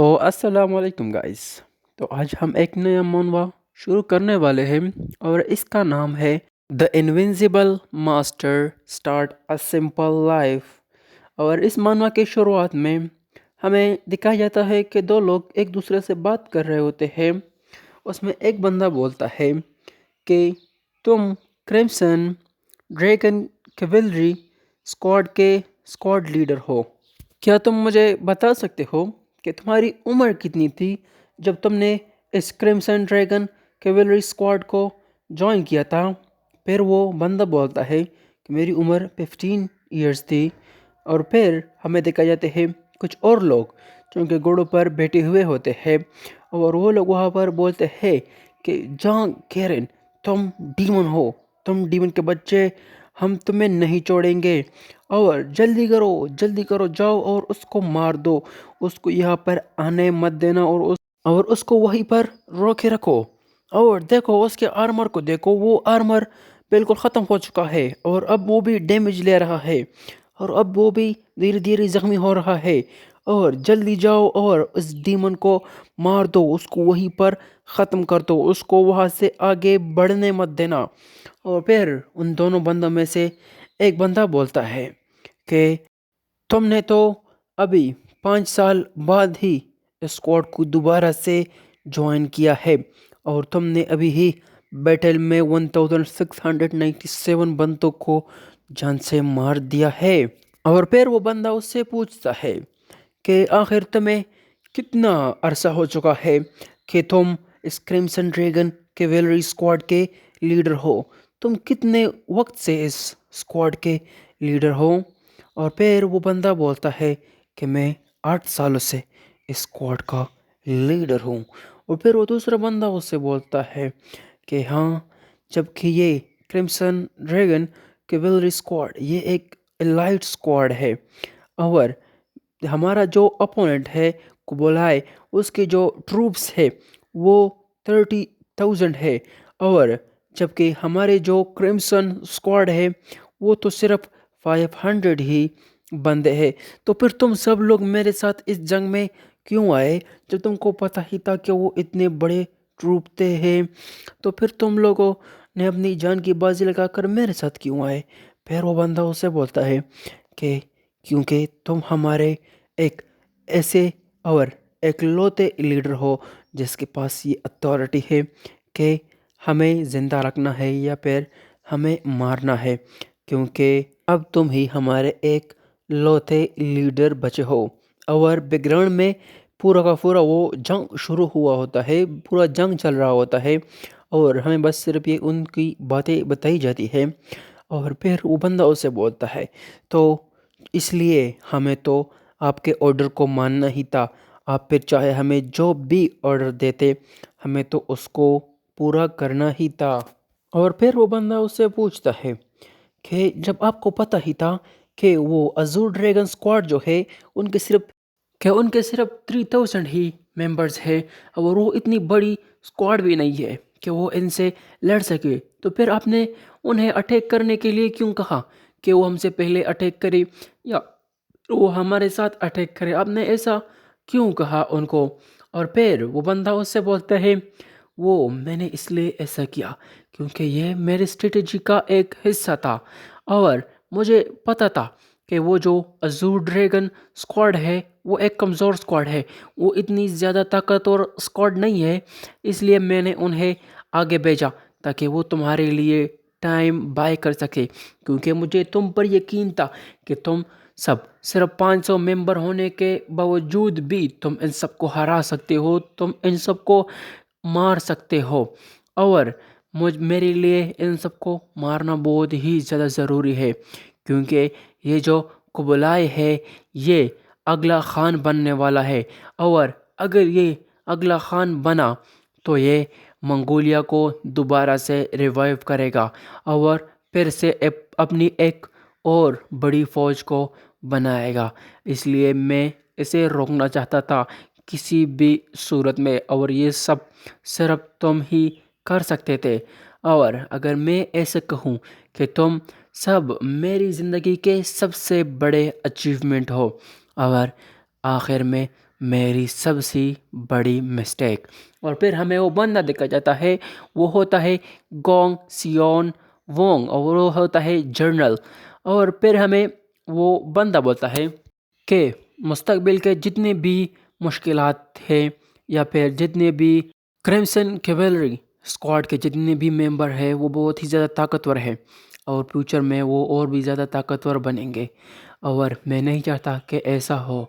تو السلام علیکم گائز. تو آج ہم ایک نیا منوا شروع کرنے والے ہیں اور اس کا نام ہے the invincible master start a simple life. اور اس منوا کی شروعات میں ہمیں دکھایا جاتا ہے کہ دو لوگ ایک دوسرے سے بات کر رہے ہوتے ہیں. اس میں ایک بندہ بولتا ہے کہ تم کرمسن ڈریگن کیولری اسکواڈ کے اسکواڈ لیڈر ہو. کیا تم مجھے بتا سکتے ہو کہ تمہاری عمر کتنی تھی جب تم نے اس کرمسن ڈریگن کیولری اسکواڈ کو جوائن کیا تھا؟ پھر وہ بندہ بولتا ہے کہ میری عمر 15 ایئرس تھی. اور پھر ہمیں دیکھا جاتے ہیں کچھ اور لوگ جو کہ گھوڑوں پر بیٹھے ہوئے ہوتے ہیں اور وہ لوگ وہاں پر بولتے ہیں کہ جان کیرن تم ڈیمن ہو، تم ڈیمن کے بچے، ہم تمہیں نہیں چھوڑیں گے اور جلدی کرو جاؤ اور اس کو مار دو، اس کو یہاں پر آنے مت دینا اور اس کو وہیں پر روکے رکھو. اور دیکھو اس کے آرمر کو دیکھو، وہ آرمر بالکل ختم ہو چکا ہے اور اب وہ بھی ڈیمیج لے رہا ہے اور اب وہ بھی دھیرے دھیرے زخمی ہو رہا ہے. اور جلدی جاؤ اور اس ڈیمن کو مار دو، اس کو وہیں پر ختم کر دو، اس کو وہاں سے آگے بڑھنے مت دینا. اور پھر ان دونوں بندوں میں سے ایک بندہ بولتا ہے کہ تم نے تو ابھی 5 سال بعد ہی اسکواڈ کو دوبارہ سے جوائن کیا ہے اور تم نے ابھی ہی بیٹل میں 1697 بندوں کو جان سے مار دیا ہے. اور پھر وہ بندہ اس سے پوچھتا ہے کہ آخر تمہیں کتنا عرصہ ہو چکا ہے کہ تم اس کرمسن ڈریگن کیولری اسکواڈ کے لیڈر ہو، تم کتنے وقت سے اس اسکواڈ کے لیڈر ہو؟ اور پھر وہ بندہ بولتا ہے کہ میں 8 سالوں سے اس اسکواڈ کا لیڈر ہوں. اور پھر وہ دوسرا بندہ اس سے بولتا ہے کہ ہاں، جبکہ یہ کرمسن ڈریگن کیولری اسکواڈ یہ ایک ایلائٹ اسکواڈ ہے اور ہمارا جو اپوننٹ ہے کبولائے، اس کے جو ٹروپس ہے وہ 30,000 ہے اور جبکہ ہمارے جو کرمسن اسکواڈ ہے وہ تو صرف 500 ہی بندے ہیں. تو پھر تم سب لوگ میرے ساتھ اس جنگ میں کیوں آئے جب تم کو پتہ ہی تھا کہ وہ اتنے بڑے ٹروپ تھے ہیں؟ تو پھر تم لوگوں نے اپنی جان کی بازی لگا کر میرے ساتھ کیوں آئے؟ پھر وہ بندہ اسے بولتا ہے کہ کیونکہ تم ہمارے ایک ایسے اور ایک لوتے لیڈر ہو جس کے پاس یہ اتھارٹی ہے کہ ہمیں زندہ رکھنا ہے یا پھر ہمیں مارنا ہے، کیونکہ اب تم ہی ہمارے ایک لوتے لیڈر بچے ہو. اور بیک گراؤنڈ میں پورا کا پورا وہ جنگ شروع ہوا ہوتا ہے، پورا جنگ چل رہا ہوتا ہے اور ہمیں بس صرف یہ ان کی باتیں بتائی جاتی ہے. اور پھر وہ بندہ اسے بولتا ہے تو اس لیے ہمیں تو آپ کے آرڈر کو ماننا ہی تھا، آپ پھر چاہے ہمیں جو بھی آرڈر دیتے ہمیں تو اس کو پورا کرنا ہی تھا. اور پھر وہ بندہ اس سے پوچھتا ہے کہ جب آپ کو پتہ ہی تھا کہ وہ ازور ڈریگن اسکواڈ جو ہے ان کے صرف 3000 ہی ممبرز ہے اور وہ اتنی بڑی اسکواڈ بھی نہیں ہے کہ وہ ان سے لڑ سکے، تو پھر آپ نے انہیں اٹیک کرنے کے لیے کیوں کہا کہ وہ ہم سے پہلے اٹیک کرے یا وہ ہمارے ساتھ اٹیک کرے؟ آپ نے ایسا کیوں کہا ان کو؟ اور پھر وہ بندہ اس سے بولتا ہے وہ میں نے اس لیے ایسا کیا کیونکہ یہ میرے اسٹریٹجی کا ایک حصہ تھا اور مجھے پتہ تھا کہ وہ جو ازور ڈریگن اسکواڈ ہے وہ ایک کمزور اسکواڈ ہے، وہ اتنی زیادہ طاقتور اسکواڈ نہیں ہے، اس لیے میں نے انہیں آگے بھیجا تاکہ وہ تمہارے لیے ٹائم بائی کر سکے، کیونکہ مجھے تم پر یقین تھا کہ تم سب صرف 500 ممبر ہونے کے باوجود بھی تم ان سب کو ہرا سکتے ہو، تم ان سب کو مار سکتے ہو اور میرے لیے ان سب کو مارنا بہت ہی زیادہ ضروری ہے، کیونکہ یہ جو قبلائے ہے یہ اگلا خان بننے والا ہے اور اگر یہ اگلا خان بنا تو یہ منگولیا کو دوبارہ سے ریوائیو کرے گا اور پھر سے اپنی ایک اور بڑی فوج کو بنائے گا. اس لیے میں اسے روکنا چاہتا تھا کسی بھی صورت میں اور یہ سب صرف تم ہی کر سکتے تھے. اور اگر میں ایسے کہوں کہ تم سب میری زندگی کے سب سے بڑے اچیومنٹ ہو اور آخر میں میری سب سے بڑی مسٹیک۔ اور پھر ہمیں وہ بندہ دکھا جاتا ہے، وہ ہوتا ہے گونگ سیون وونگ، اور وہ ہوتا ہے جرنل۔ اور پھر ہمیں وہ بندہ بولتا ہے کہ مستقبل کے جتنے بھی مشکلات ہیں، یا پھر جتنے بھی کرمسن کیولری اسکواڈ کے جتنے بھی ممبر ہیں، وہ بہت ہی زیادہ طاقتور ہیں، اور فیوچر میں وہ اور بھی زیادہ طاقتور بنیں گے، اور میں نہیں چاہتا کہ ایسا ہو،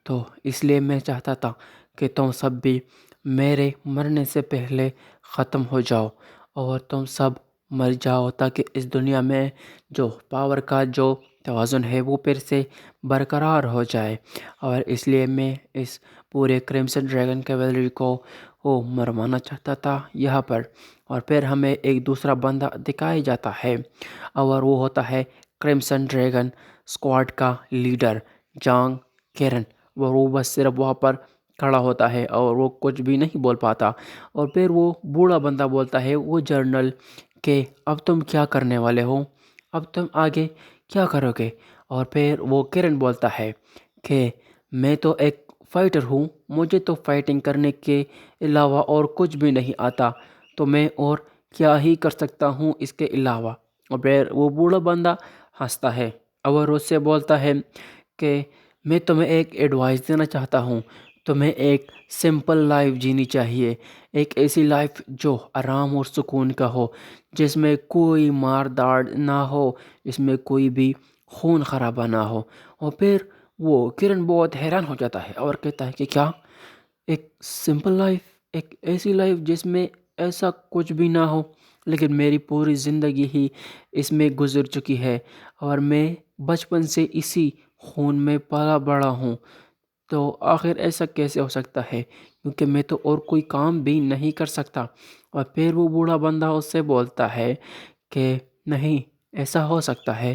تو اس لیے میں چاہتا تھا کہ تم سب بھی میرے مرنے سے پہلے ختم ہو جاؤ، اور تم سب مر جاؤ، تاکہ اس دنیا میں جو پاور کا جو توازن ہے وہ پھر سے برقرار ہو جائے۔ اور اس لیے میں اس پورے کرمسن ڈریگن کیولری کو وہ مروانا چاہتا تھا یہاں پر۔ اور پھر ہمیں ایک دوسرا بندہ دکھایا جاتا ہے، اور وہ ہوتا ہے کرمسن ڈریگن اسکواڈ کا لیڈر جانگ کیرن، اور وہ بس صرف وہاں پر کھڑا ہوتا ہے اور وہ کچھ بھی نہیں بول پاتا۔ اور پھر وہ بوڑھا بندہ بولتا ہے، وہ جرنل، کہ اب تم کیا کرنے والے ہو، اب تم آگے کیا کرو گے؟ اور پھر وہ کرن بولتا ہے کہ میں تو ایک فائٹر ہوں، مجھے تو فائٹنگ کرنے کے علاوہ اور کچھ بھی نہیں آتا، تو میں اور کیا ہی کر سکتا ہوں اس کے علاوہ؟ اور پھر وہ بوڑھا بندہ ہنستا ہے، اور اس سے بولتا ہے کہ میں تمہیں ایک ایڈوائس دینا چاہتا ہوں، تمہیں ایک سمپل لائف جینی چاہیے، ایک ایسی لائف جو آرام اور سکون کا ہو، جس میں کوئی مار داڑ نہ ہو، جس میں کوئی بھی خون خرابہ نہ ہو۔ اور پھر وہ کرن بہت حیران ہو جاتا ہے اور کہتا ہے کہ کیا ایک سمپل لائف، ایک ایسی لائف جس میں ایسا کچھ بھی نہ ہو؟ لیکن میری پوری زندگی ہی اس میں گزر چکی ہے، اور میں بچپن سے اسی خون میں پالا بڑا ہوں، تو آخر ایسا کیسے ہو سکتا ہے؟ کیونکہ میں تو اور کوئی کام بھی نہیں کر سکتا۔ اور پھر وہ بوڑھا بندہ اس سے بولتا ہے کہ نہیں، ایسا ہو سکتا ہے،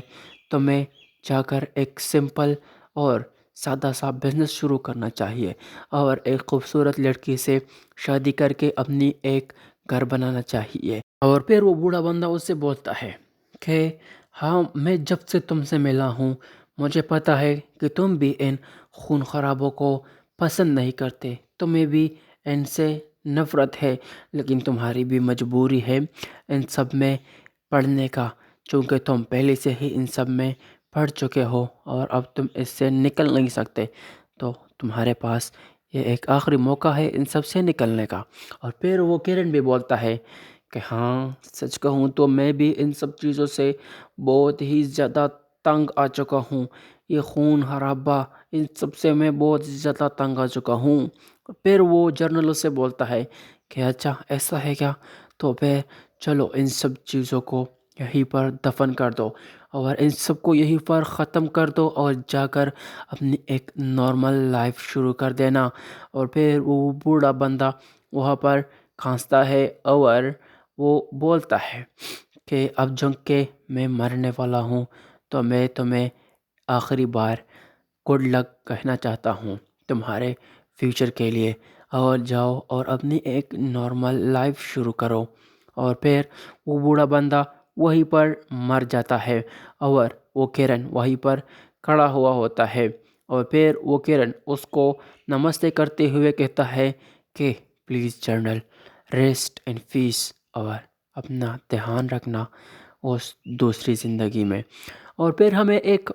تو میں جا کر ایک سمپل اور سادہ سا بزنس شروع کرنا چاہیے، اور ایک خوبصورت لڑکی سے شادی کر کے اپنی ایک گھر بنانا چاہیے۔ اور پھر وہ بوڑھا بندہ اس سے بولتا ہے کہ ہاں، میں جب سے تم سے ملا ہوں، مجھے پتا ہے کہ تم بھی ان خون خرابوں کو پسند نہیں کرتے، تمہیں بھی ان سے نفرت ہے، لیکن تمہاری بھی مجبوری ہے ان سب میں پڑھنے کا، چونکہ تم پہلے سے ہی ان سب میں پڑھ چکے ہو، اور اب تم اس سے نکل نہیں سکتے، تو تمہارے پاس یہ ایک آخری موقع ہے ان سب سے نکلنے کا۔ اور پھر وہ کرن بھی بولتا ہے کہ ہاں، سچ کہوں تو میں بھی ان سب چیزوں سے بہت ہی زیادہ تنگ آ چکا ہوں، یہ خون خرابہ، ان سب سے میں بہت زیادہ تنگ آ چکا ہوں۔ پھر وہ جرنل سے بولتا ہے کہ اچھا ایسا ہے کیا، تو پھر چلو ان سب چیزوں کو یہیں پر دفن کر دو، اور ان سب کو یہیں پر ختم کر دو، اور جا کر اپنی ایک نارمل لائف شروع کر دینا۔ اور پھر وہ بوڑھا بندہ وہاں پر کھانستا ہے، اور وہ بولتا ہے کہ اب جنگ کے میں مرنے والا ہوں، تو میں تمہیں آخری بار گڈ لک کہنا چاہتا ہوں تمہارے فیوچر کے لیے، اور جاؤ اور اپنی ایک نارمل لائف شروع کرو۔ اور پھر وہ بوڑھا بندہ وہیں پر مر جاتا ہے، اور وہ کرن وہیں پر کھڑا ہوا ہوتا ہے۔ اور پھر وہ کرن اس کو نمستے کرتے ہوئے کہتا ہے کہ پلیز جرنل، ریسٹ ان پیس، اور اپنا دھیان رکھنا اس دوسری زندگی میں۔ اور پھر ہمیں ایک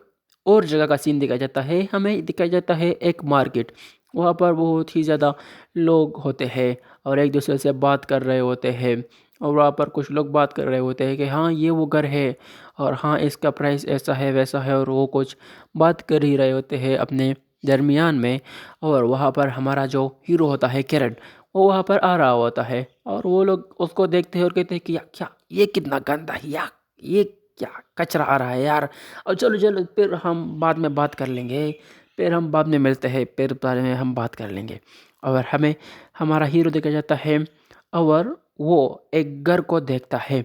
اور جگہ کا سین دکھایا جاتا ہے، ہمیں دکھایا جاتا ہے ایک مارکیٹ، وہاں پر بہت ہی زیادہ لوگ ہوتے ہیں، اور ایک دوسرے سے بات کر رہے ہوتے ہیں، اور وہاں پر کچھ لوگ بات کر رہے ہوتے ہیں کہ ہاں یہ وہ گھر ہے، اور ہاں اس کا پرائس ایسا ہے ویسا ہے، اور وہ کچھ بات کر ہی رہے ہوتے ہیں اپنے درمیان میں۔ اور وہاں پر ہمارا جو ہیرو ہوتا ہے کرن، وہ وہاں پر آ رہا ہوتا ہے، اور وہ لوگ اس کو دیکھتے ہیں اور کہتے ہیں کہ کیا یہ کتنا گندا ہے، یہ کیا کچرا آ رہا ہے یار، اور چلو چلو پھر ہم بعد میں بات کر لیں گے، پھر ہم بعد میں ملتے ہیں، پھر بارے میں ہم بات کر لیں گے۔ اور ہمیں ہمارا ہیرو دیکھا جاتا ہے، اور وہ ایک گھر کو دیکھتا ہے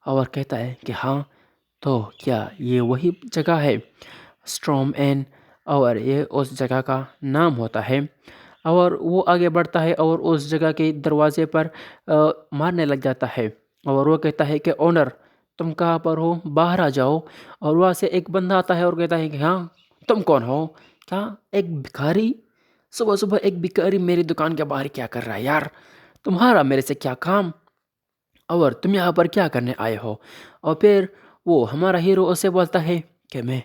اور کہتا ہے کہ ہاں، تو کیا یہ وہی جگہ ہے اسٹروم این، اور یہ اس جگہ کا نام ہوتا ہے۔ اور وہ آگے بڑھتا ہے اور اس جگہ کے دروازے پر مارنے لگ جاتا ہے، اور وہ کہتا ہے کہ اونر، تم کہاں پر ہو، باہر آ جاؤ۔ اور وہاں سے ایک بندہ آتا ہے اور کہتا ہے کہ ہاں، تم کون ہو، کیا ایک بھکاری صبح صبح ایک بھکاری میری دکان کے باہر کیا کر رہا ہے یار؟ تمہارا میرے سے کیا کام؟ اور تم یہاں پر کیا کرنے آئے ہو؟ اور پھر وہ ہمارا ہیرو اسے بولتا ہے کہ میں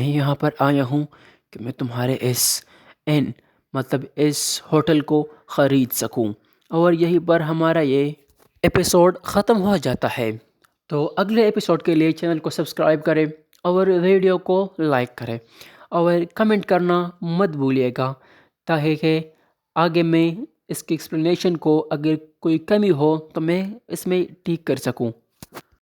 یہاں پر آیا ہوں کہ میں تمہارے ان اس ہوٹل کو خرید سکوں۔ اور یہیں پر ہمارا یہ ایپیسوڈ ختم ہو جاتا ہے۔ تو اگلے ایپیسوڈ کے لیے چینل کو سبسکرائب کریں اور ویڈیو کو لائک کریں اور کمنٹ کرنا مت بھولیے گا، تاکہ آگے میں اس کی ایکسپلینیشن کو اگر کوئی کمی ہو تو میں اس میں ٹھیک کر سکوں۔